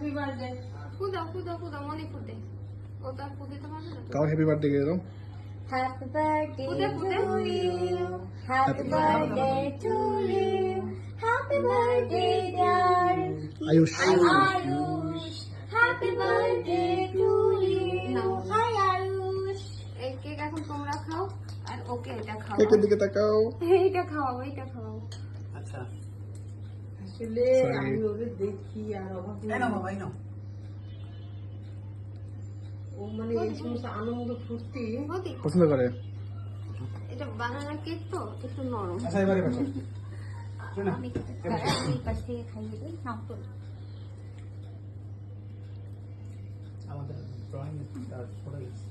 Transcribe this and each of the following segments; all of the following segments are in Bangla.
Happy birthday. খুদা খুদা খুদা মনে ফুটে ও তো আর ফুটে তো পারবে না কাও হ্যাপি বার্থডে কে দাও হ্যাপি বার্থডে ফুটে ফুটে happy birthday to you happy birthday dear Ayush Ayush happy birthday to you hi Ayush. এই কেক এখন তোমরা খাও আর ওকে এটা খাও কেকের দিকে তাকাও এইটা খাওয়াও এইটা খাওয়াও আচ্ছা আসলে আমি ওকে দেখি আর অবাক এই নাও বাবা এই নাও ও মানে এই সমস্ত আনন্দ ফুর্তি হতি পছন্দ করে এটা বানানা কেক তো একটু নরম আচ্ছা এবারে বসো শোনা আমি এই পাশ থেকে খাইয়ে দিই নাও তো আমাদের ড্রয়িং পড়ে গেছে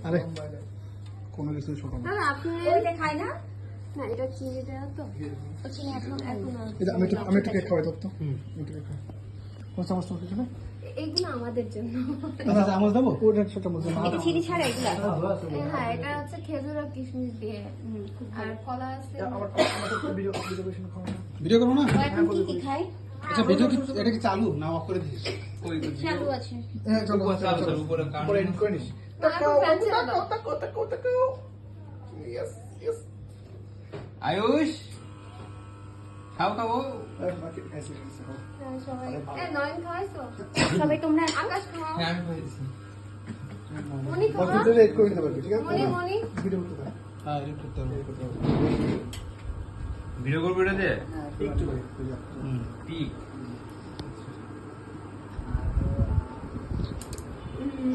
আরে কোনো কিছু ছোট না দাদা আপনি ওইটা খাই না না এটা চিনি দেওয়া তো ও চিনি এখন এটা আমি একটু কেক খাওয়াই তো একটু কেক খাওয়াই কোন চামচ তো কিছু না এইগুলো আমাদের জন্য আচ্ছা চামচ দেবো ওটা ছোট চামচ এটা চিনি ছাড়া এগুলা হ্যাঁ এটা হচ্ছে খেজুর আর কিশমিশ দিয়ে আর কলা আছে ভিডিও অবজারভেশন খাওয়া না ভিডিও করবো না ও এখন কি কি খাই আচ্ছা ভিডিও কি এটা কি চালু না অফ করে দিস চালু আছে হ্যাঁ চলো চালু উপরে পরে এডিট করে নিস তাকাও তাকাও ইয়েস ইয়েস আয়ুষ খাও খাও মার্কেট খাইছি সবাই নয়ন খাওয়াইছো সবাই তোমরা আকাশ খাওয়াও হ্যাঁ আমি খাই দিছি মনি খাওয়া কম্পিউটারে এডিট করে নিতে পারবি ঠিক আছে মনি মনি ভিডিও করতে পারবি হ্যাঁ এডিট করতে হবে ভিডিও করবো এটা দিয়ে একটু করে পিক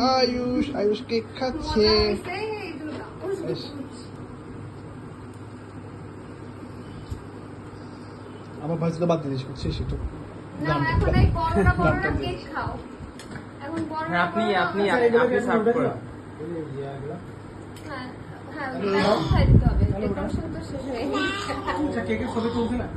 আয়ুষ কেক খাচ্ছে আমার ভাজি তো বাদ দিয়ে দিস শেষ একটু না এখন এই বড়রা বড়রা কেক খাও এখন বড়রা আপনি সার্ভ করুন হ্যাঁ হ্যাঁ খাইতে হবে এটা তো শেষ হয়ে গেছে আচ্ছা কেকের ছবি তুলছে না